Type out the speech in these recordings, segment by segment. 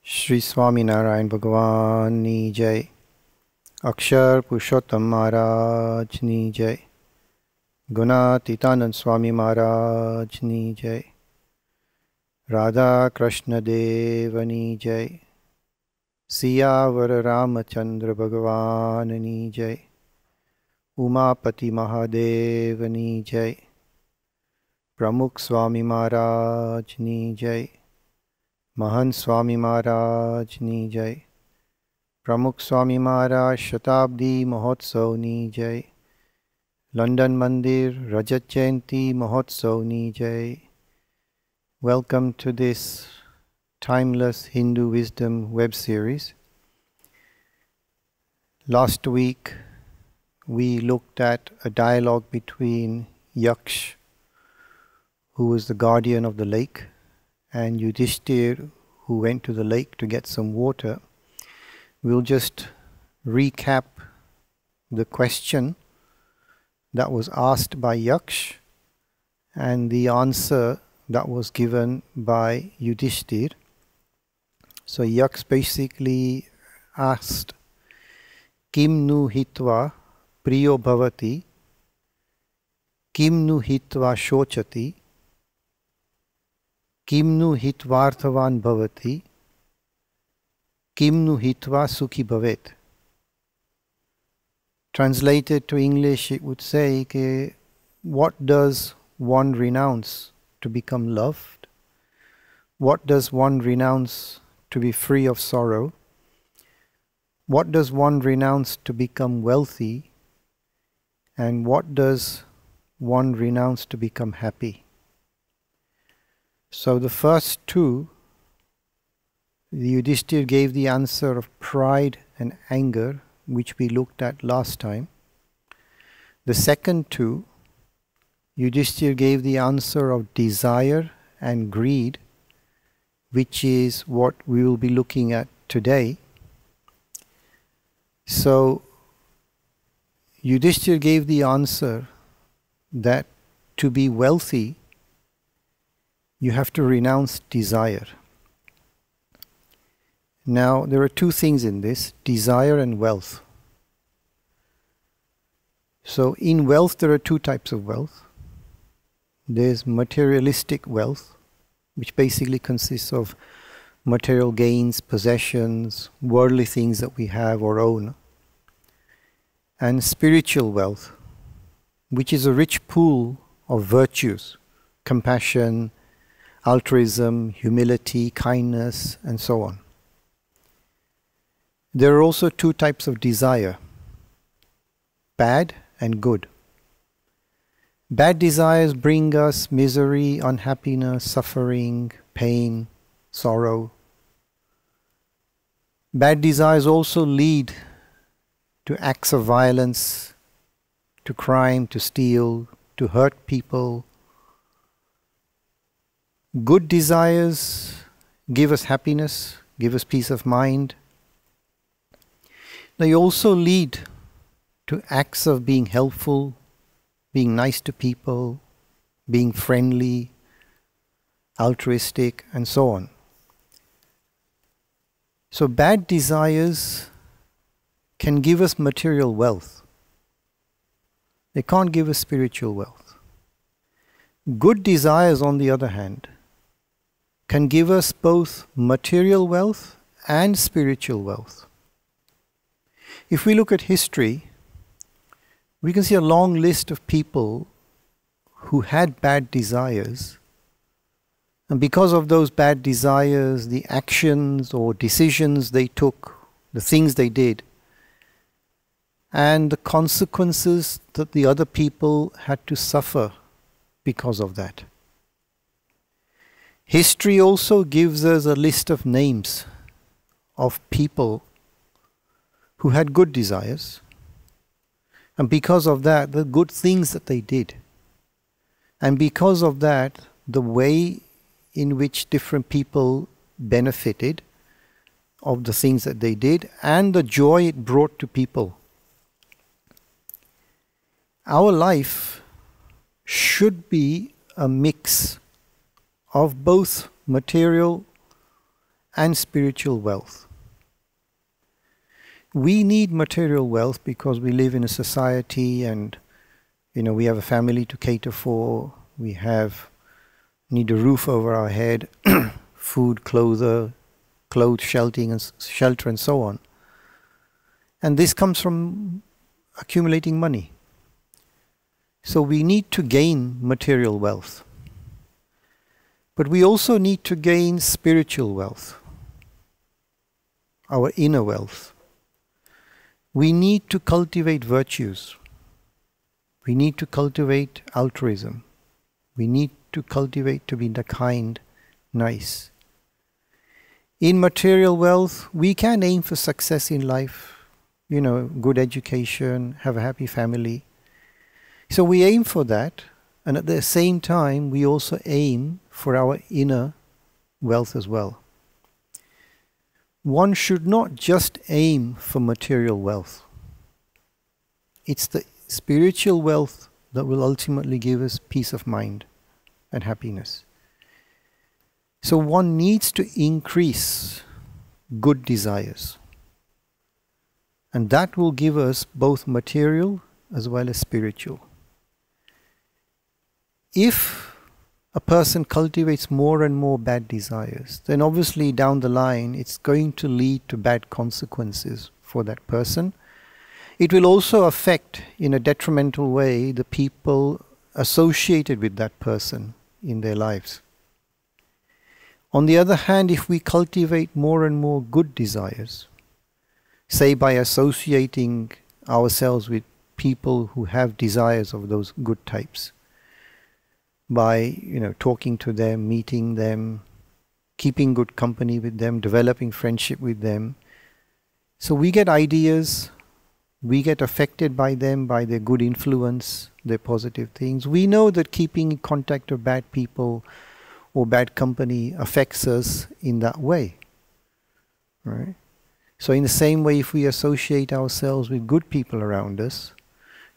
श्री स्वामीनारायण भगवान की जय। अक्षर पुरुषोत्तम महाराज की जय। गुणातीतानंद स्वामी महाराज की जय। राधा कृष्ण देव की जय। सियावर रामचंद्र भगवान की जय। उमापति महादेव की जय। प्रमुख स्वामी महाराज की जय। महंत स्वामी महाराज की जय। प्रमुख स्वामी महाराज शताब्दी महोत्सव की जय। लंदन मंदिर रजत जयंती महोत्सव की जय। Welcome to this timeless Hindu wisdom web series. Last week we looked at a dialogue between Yaksh, who was the guardian of the lake, and Yudhishthir, who went to the lake to get some water. We'll just recap the question that was asked by Yaksh and the answer that was given by Yudhishthir. So Yaksh basically asked, Kim nu hitva priyo bhavati, kim nu hitva shochati, kim nu hitvarthavan bhavati, kim nu hitva sukhi bhavet. Translated to English, it would say, what does one renounce to become loved? What does one renounce to be free of sorrow? What does one renounce to become wealthy? And what does one renounce to become happy? So the first two, the Yudhishthir gave the answer of pride and anger, which we looked at last time. The second two, Yudhishthir gave the answer of desire and greed, which is what we will be looking at today. So Yudhishthir gave the answer that to be wealthy, you have to renounce desire. Now, there are two things in this, desire and wealth. So, in wealth, there are two types of wealth. There's materialistic wealth, which basically consists of material gains, possessions, worldly things that we have or own. And spiritual wealth, which is a rich pool of virtues, compassion, altruism, humility, kindness, and so on. There are also two types of desire, bad and good. Bad desires bring us misery, unhappiness, suffering, pain, sorrow. Bad desires also lead to acts of violence, to crime, to steal, to hurt people. Good desires give us happiness, give us peace of mind. They also lead to acts of being helpful, being nice to people, being friendly, altruistic, and so on. So bad desires can give us material wealth. They can't give us spiritual wealth. Good desires, on the other hand, can give us both material wealth and spiritual wealth. If we look at history, we can see a long list of people who had bad desires, and because of those bad desires, the actions or decisions they took, the things they did, and the consequences that the other people had to suffer because of that. History also gives us a list of names of people who had good desires, and because of that, the good things that they did, and because of that, the way in which different people benefited of the things that they did, and the joy it brought to people. Our life should be a mix of both material and spiritual wealth. We need material wealth because we live in a society and we have a family to cater for, we need a roof over our head, food, clothes, shelter and so on. And this comes from accumulating money. So we need to gain material wealth. But we also need to gain spiritual wealth, our inner wealth. We need to cultivate virtues. We need to cultivate altruism. We need to cultivate to be the kind, nice. In material wealth, we can aim for success in life, good education, have a happy family. So we aim for that, and at the same time, we also aim for our inner wealth as well. One should not just aim for material wealth. It's the spiritual wealth that will ultimately give us peace of mind and happiness. So one needs to increase good desires. And that will give us both material as well as spiritual. If a person cultivates more and more bad desires, then obviously down the line it's going to lead to bad consequences for that person. It will also affect in a detrimental way the people associated with that person in their lives. On the other hand, if we cultivate more and more good desires, say by associating ourselves with people who have desires of those good types, by talking to them, meeting them, keeping good company with them, developing friendship with them. So we get ideas, we get affected by them, by their good influence, their positive things. We know that keeping in contact with bad people or bad company affects us in that way. Right? So in the same way, if we associate ourselves with good people around us,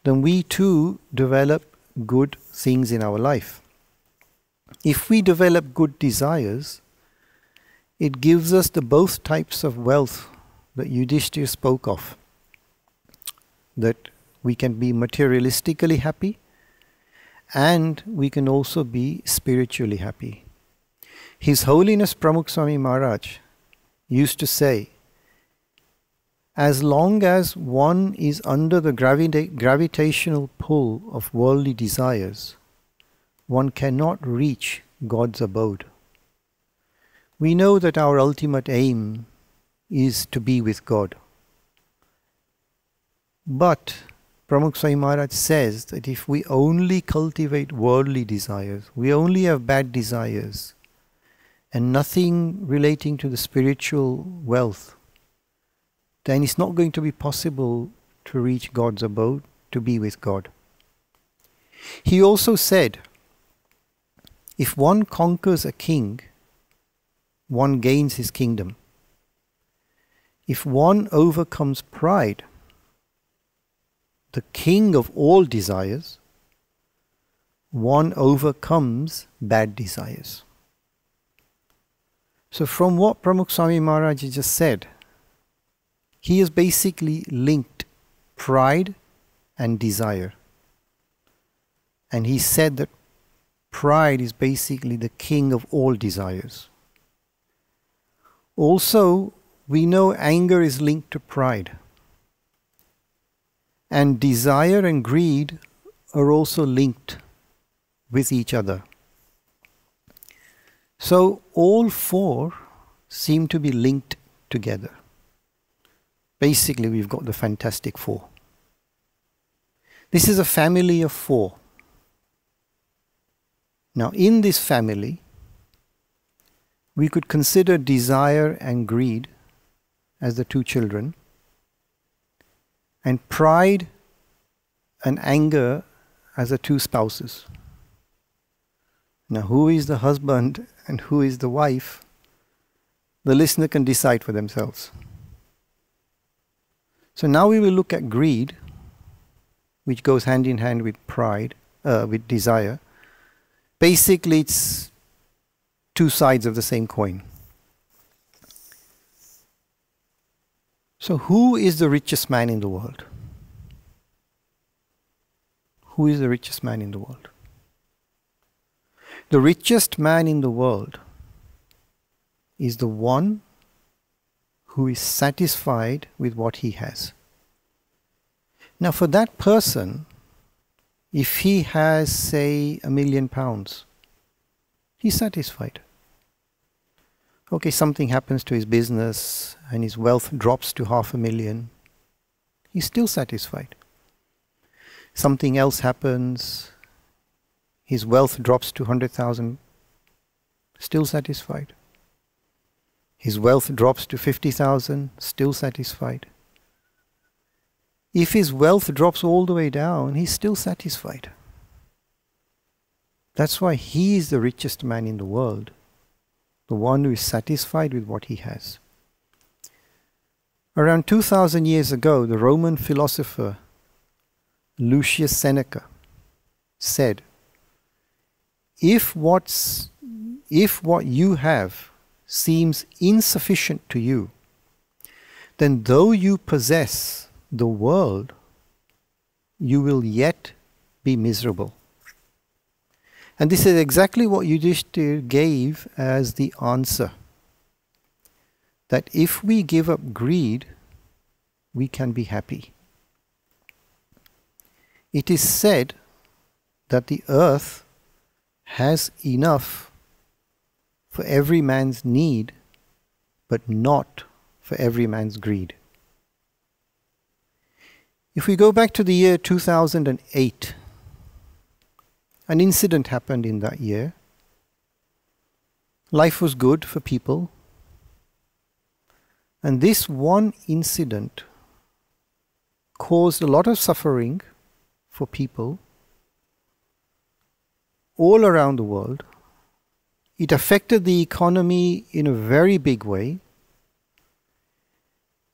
then we too develop good things in our life. If we develop good desires, it gives us the both types of wealth that Yudhishthira spoke of. That we can be materialistically happy and we can also be spiritually happy. His Holiness Pramukh Swami Maharaj used to say, as long as one is under the gravitational pull of worldly desires, one cannot reach God's abode. We know that our ultimate aim is to be with God. But Pramukh Swami Maharaj says that if we only cultivate worldly desires, we only have bad desires, and nothing relating to the spiritual wealth, then it's not going to be possible to reach God's abode, to be with God. He also said, if one conquers a king, one gains his kingdom. If one overcomes pride, the king of all desires, one overcomes bad desires. So from what Pramukh Swami Maharaj just said, he has basically linked pride and desire. And he said that pride is basically the king of all desires. Also, we know anger is linked to pride. And desire and greed are also linked with each other. So all four seem to be linked together. Basically, we've got the Fantastic Four. This is a family of four. Now, in this family, we could consider desire and greed as the two children, and pride and anger as the two spouses. Now, who is the husband and who is the wife? The listener can decide for themselves. So now we will look at greed, which goes hand in hand with pride, with desire. Basically, it's two sides of the same coin. So who is the richest man in the world? Who is the richest man in the world? The richest man in the world is the one who is satisfied with what he has. Now for that person, if he has, say, £1 million, he's satisfied. Okay, something happens to his business and his wealth drops to £500,000. He's still satisfied. Something else happens, his wealth drops to 100,000, still satisfied. His wealth drops to 50,000, still satisfied. If his wealth drops all the way down, he's still satisfied. That's why he is the richest man in the world, the one who is satisfied with what he has. Around 2,000 years ago, the Roman philosopher Lucius Seneca said, if what you have seems insufficient to you, then though you possess the world, you will yet be miserable. And this is exactly what Yudhishthira gave as the answer. That if we give up greed, we can be happy. It is said that the earth has enough for every man's need, but not for every man's greed. If we go back to the year 2008, an incident happened in that year. Life was good for people. And this one incident caused a lot of suffering for people all around the world. It affected the economy in a very big way,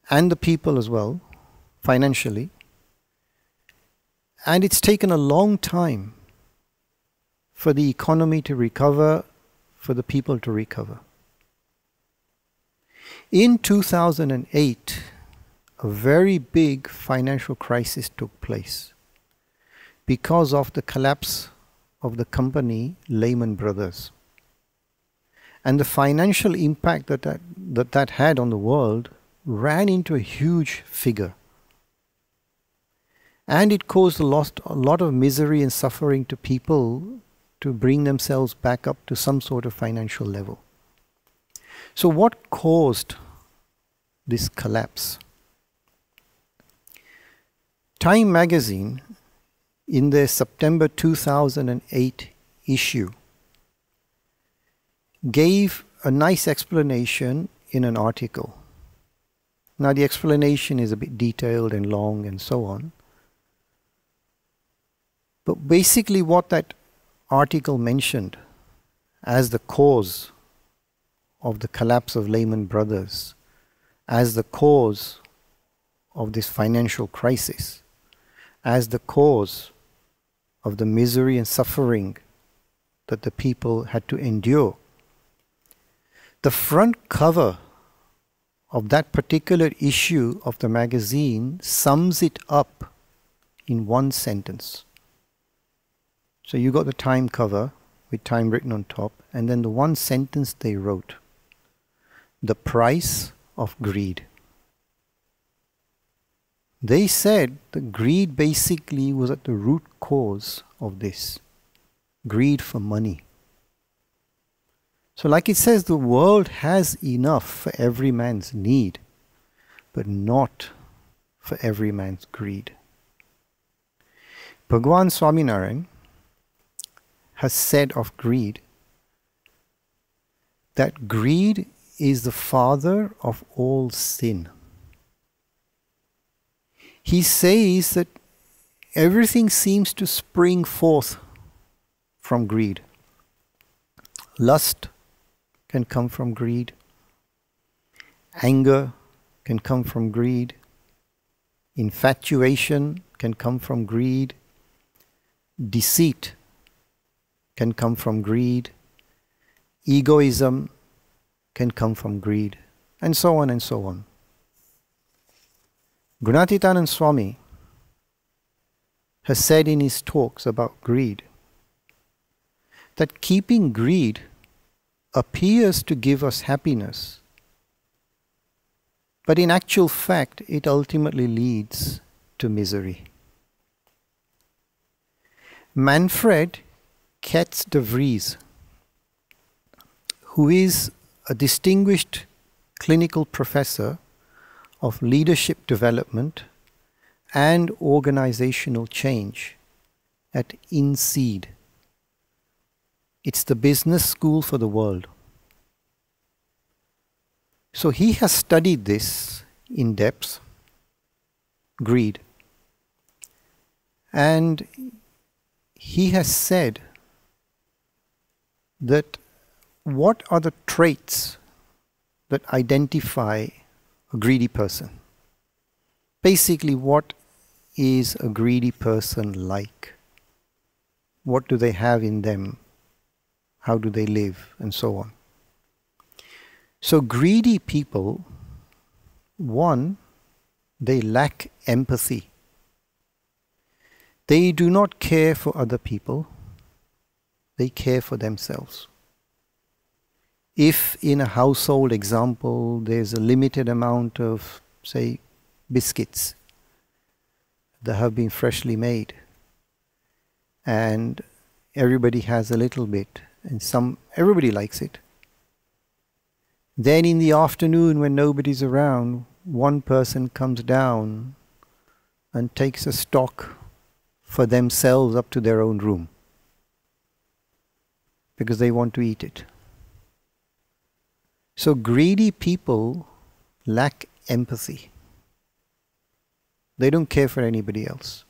and the people as well, financially. And it's taken a long time for the economy to recover, for the people to recover. In 2008, a very big financial crisis took place because of the collapse of the company Lehman Brothers. And the financial impact that had on the world ran into a huge figure. And it caused a lot of misery and suffering to people to bring themselves back up to some sort of financial level. So what caused this collapse? Time magazine, in their September 2008 issue, gave a nice explanation in an article. Now the explanation is a bit detailed and long and so on. But basically what that article mentioned as the cause of the collapse of Lehman Brothers, as the cause of this financial crisis, as the cause of the misery and suffering that the people had to endure. The front cover of that particular issue of the magazine sums it up in one sentence. So you got the Time cover with time written on top, and then the one sentence they wrote: the price of greed. They said that greed basically was at the root cause of this. Greed for money. So like it says, the world has enough for every man's need, but not for every man's greed. Bhagwan Swaminarayan has said of greed that greed is the father of all sin. He says that everything seems to spring forth from greed. Lust can come from greed. Anger can come from greed. Infatuation can come from greed. Deceit can come from greed. Egoism can come from greed. And so on and so on. Gunatitanand Swami has said in his talks about greed that keeping greed appears to give us happiness, but in actual fact it ultimately leads to misery. Manfred Ketz de Vries, who is a distinguished clinical professor of leadership development and organizational change at INSEAD. It's the business school for the world. So he has studied this in depth, greed, and he has said that what are the traits that identify a greedy person? Basically, what is a greedy person like? What do they have in them? How do they live? And so on. So greedy people, one, they lack empathy. They do not care for other people. They care for themselves. If in a household example, there's a limited amount of, say, biscuits that have been freshly made, and everybody has a little bit, and everybody likes it. Then in the afternoon when nobody's around, one person comes down and takes a stock for themselves up to their own room because they want to eat it. So greedy people lack empathy. They don't care for anybody else.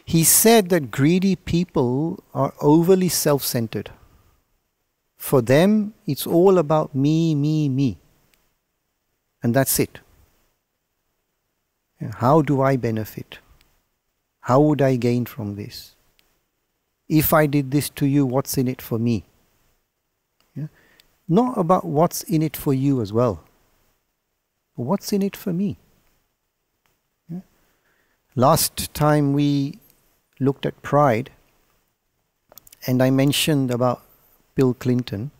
He said that greedy people are overly self-centered. For them, it's all about me, me, me. And that's it. How do I benefit? How would I gain from this? If I did this to you, what's in it for me? Yeah? Not about what's in it for you as well. What's in it for me? Yeah? Last time we looked at pride, and I mentioned about Bill Clinton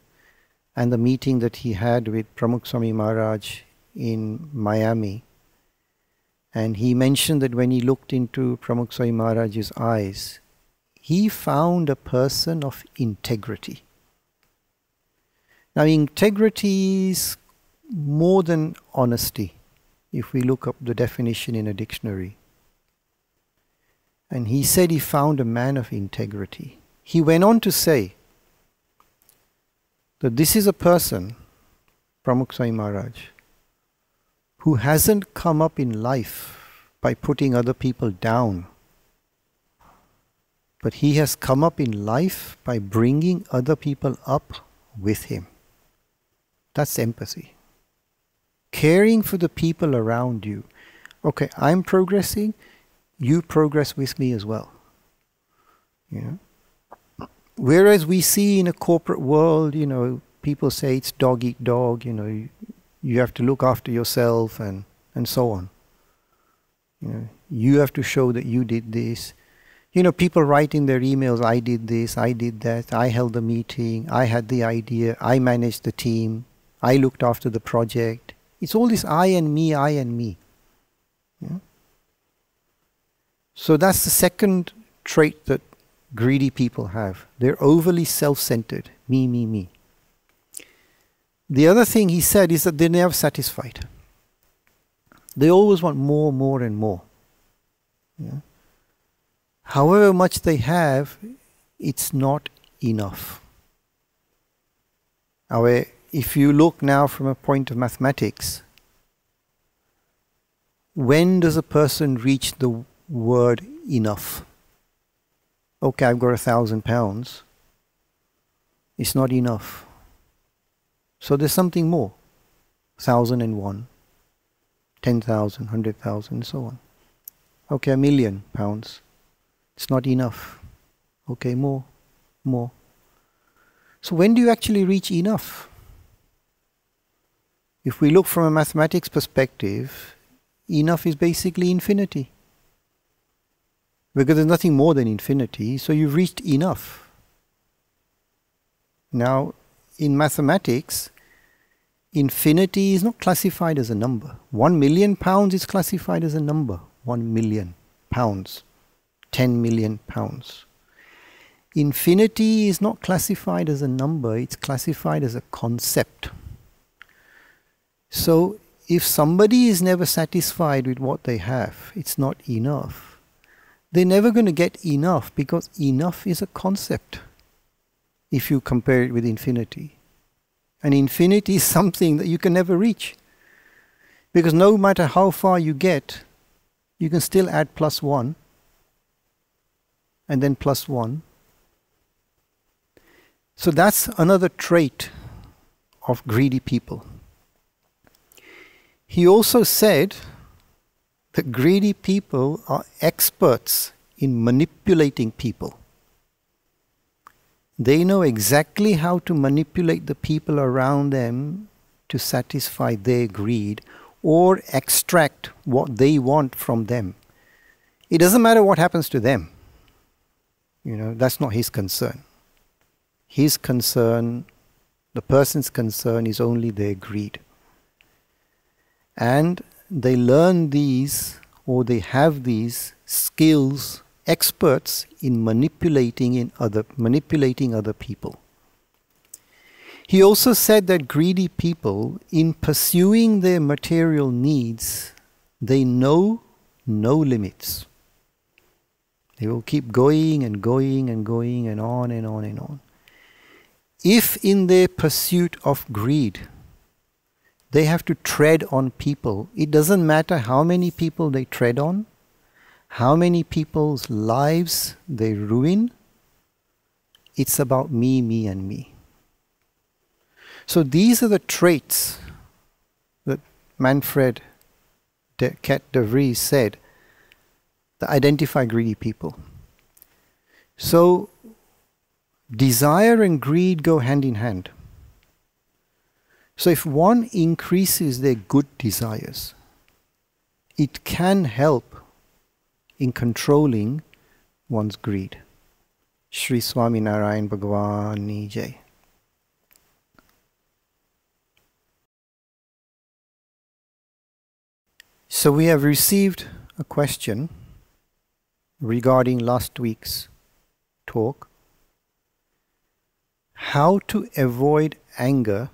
and the meeting that he had with Pramukh Swami Maharaj in Miami. And he mentioned that when he looked into Pramukh Swami Maharaj's eyes, he found a person of integrity. Now, integrity is more than honesty, if we look up the definition in a dictionary. And he said he found a man of integrity. He went on to say that this is a person, Pramukh Swami Maharaj, who hasn't come up in life by putting other people down, but he has come up in life by bringing other people up with him. That's empathy. Caring for the people around you. Okay, I'm progressing, you progress with me as well. You know? Whereas we see in a corporate world, people say it's dog eat dog, you have to look after yourself and so on. You have to show that you did this. People write in their emails, I did this, I did that, I held the meeting, I had the idea, I managed the team, I looked after the project. It's all this I and me, I and me. Yeah? So that's the second trait that greedy people have. They're overly self-centered. Me, me, me. The other thing he said is that they're never satisfied. They always want more, more and more. Yeah? However much they have, it's not enough. However, if you look now from a point of mathematics, when does a person reach the word enough? Okay, I've got £1,000. It's not enough. So there's something more. 1,001, 10,000, 100,000, and so on. Okay, £1,000,000. It's not enough. Okay, more, more. So when do you actually reach enough? If we look from a mathematics perspective, enough is basically infinity. Because there's nothing more than infinity, so you've reached enough. Now, in mathematics, infinity is not classified as a number. 1 million pounds is classified as a number. 1 million pounds. 10 million pounds. Infinity is not classified as a number, it's classified as a concept. So, if somebody is never satisfied with what they have, it's not enough. They're never going to get enough because enough is a concept if you compare it with infinity. And infinity is something that you can never reach. Because no matter how far you get, you can still add +1 and then +1. So that's another trait of greedy people. He also said that greedy people are experts in manipulating people. They know exactly how to manipulate the people around them to satisfy their greed or extract what they want from them. It doesn't matter what happens to them. That's not his concern. His concern, the person's concern, is only their greed. And they learn these, or they have these skills, experts in manipulating other people. He also said that greedy people, in pursuing their material needs, they know no limits. They will keep going and going and going and on and on and on. If in their pursuit of greed, they have to tread on people, it doesn't matter how many people they tread on, how many people's lives they ruin, it's about me, me and me. So these are the traits that Manfred de Vries said that identify greedy people. So desire and greed go hand in hand. So if one increases their good desires, it can help in controlling one's greed. Shri Swaminarayan Bhagavan Ni Jai. So we have received a question regarding last week's talk. How to avoid anger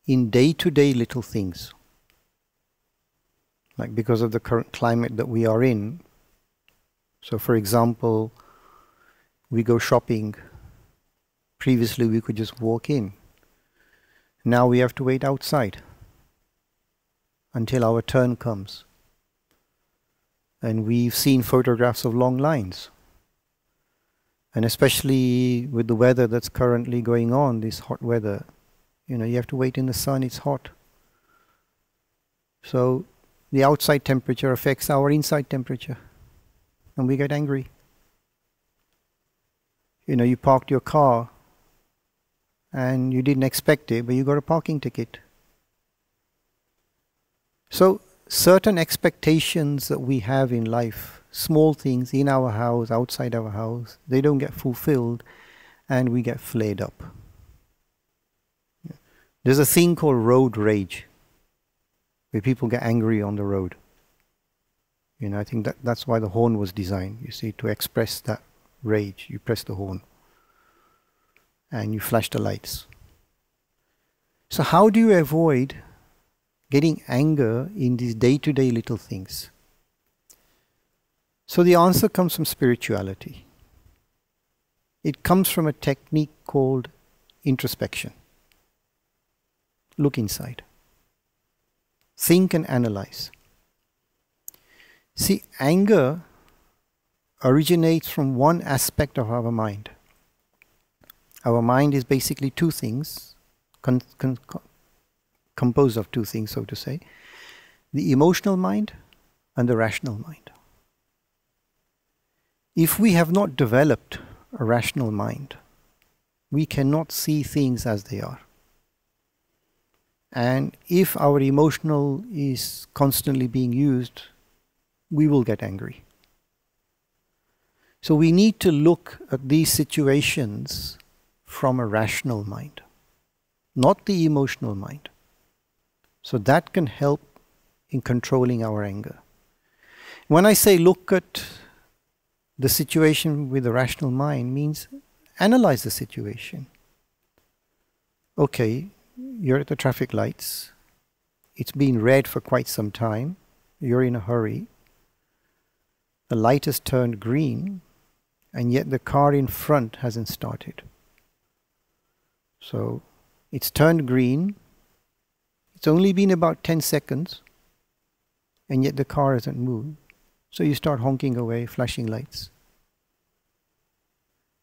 in day-to-day little things. Like because of the current climate that we are in. So for example, we go shopping. Previously we could just walk in. Now we have to wait outside until our turn comes. And we've seen photographs of long lines. And especially with the weather that's currently going on, this hot weather, you have to wait in the sun, it's hot. So the outside temperature affects our inside temperature. And we get angry. You parked your car and you didn't expect it, but you got a parking ticket. So certain expectations that we have in life, small things in our house, outside our house, they don't get fulfilled and we get flared up. There's a thing called road rage, where people get angry on the road. I think that's why the horn was designed, you see, to express that rage. You press the horn and you flash the lights. So how do you avoid getting anger in these day-to-day little things? So the answer comes from spirituality. It comes from a technique called introspection. Look inside. Think and analyze. See, anger originates from one aspect of our mind. Our mind is basically two things, composed of two things, so to say. The emotional mind and the rational mind. If we have not developed a rational mind, we cannot see things as they are. And if our emotional is constantly being used, we will get angry. So we need to look at these situations from a rational mind, not the emotional mind. So that can help in controlling our anger. When I say look at the situation with a rational mind, means analyze the situation. Okay, you're at the traffic lights. It's been red for quite some time. You're in a hurry. The light has turned green, and yet the car in front hasn't started. So it's turned green. It's only been about 10 seconds, and yet the car hasn't moved. So you start honking away, flashing lights.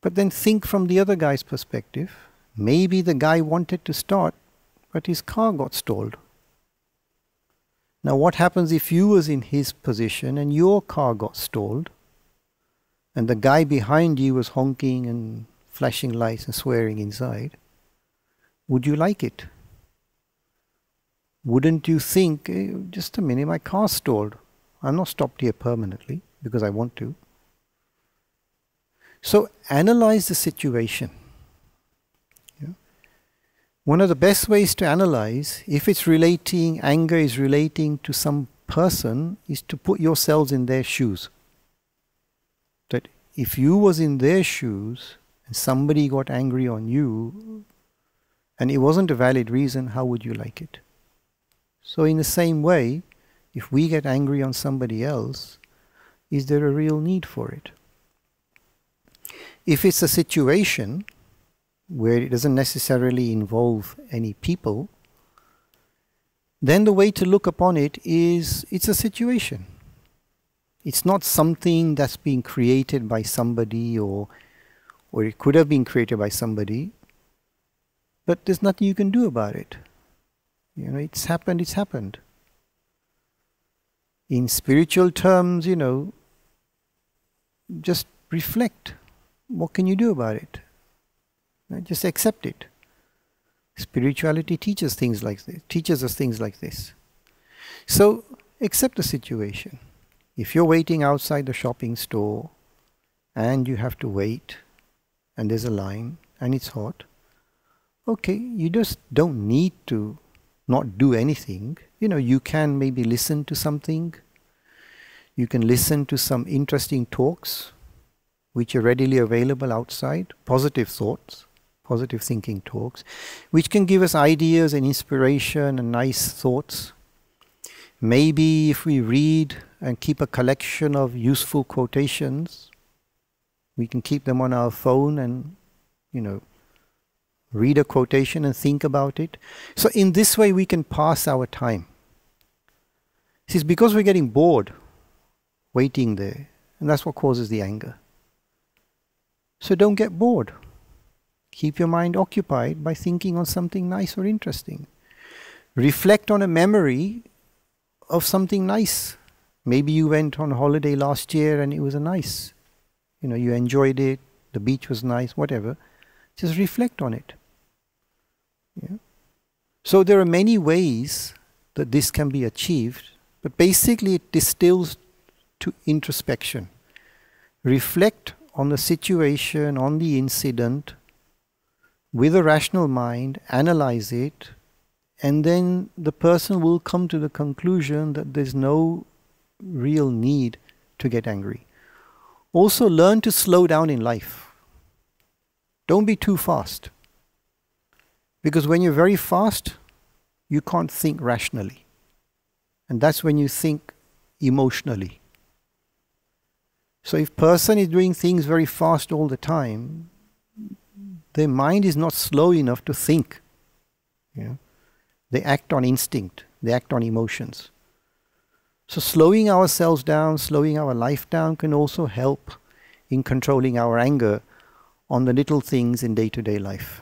But then think from the other guy's perspective. Maybe the guy wanted to start, but his car got stalled. Now what happens if you was in his position and your car got stalled, and the guy behind you was honking and flashing lights and swearing inside? Would you like it? Wouldn't you think, just a minute, my car's stalled. I'm not stopped here permanently because I want to. So analyze the situation. Yeah. One of the best ways to analyze, if it's relating, anger is relating to some person, is to put yourselves in their shoes. That if you was in their shoes and somebody got angry on you and it wasn't a valid reason, how would you like it? So in the same way, if we get angry on somebody else, is there a real need for it? If it's a situation where it doesn't necessarily involve any people, then the way to look upon it is it's a situation. It's not something that's being created by somebody, or it could have been created by somebody, but there's nothing you can do about it. You know, it's happened, it's happened. In spiritual terms, you know, just reflect. What can you do about it? Just accept it. Spirituality teaches us things like this. So accept the situation. If you're waiting outside the shopping store and you have to wait and there's a line and it's hot, okay, you just don't need to not do anything. You know, you can maybe listen to something. You can listen to some interesting talks which are readily available outside, positive thoughts, positive thinking talks, which can give us ideas and inspiration and nice thoughts. Maybe if we read and keep a collection of useful quotations, we can keep them on our phone and, you know, read a quotation and think about it. So in this way we can pass our time. It's because we're getting bored waiting there, and that's what causes the anger. So don't get bored. Keep your mind occupied by thinking on something nice or interesting. Reflect on a memory of something nice. Maybe you went on holiday last year and it was nice. You know, you enjoyed it, the beach was nice, whatever. Just reflect on it. Yeah. So there are many ways that this can be achieved, but basically it distills to introspection. Reflect on the situation, on the incident, with a rational mind, analyze it, and then the person will come to the conclusion that there's no real need to get angry. Also learn to slow down in life. Don't be too fast. Because when you're very fast, you can't think rationally. And that's when you think emotionally. So if a person is doing things very fast all the time, their mind is not slow enough to think. You know? They act on instinct. They act on emotions. So slowing ourselves down, slowing our life down can also help in controlling our anger on the little things in day-to-day life.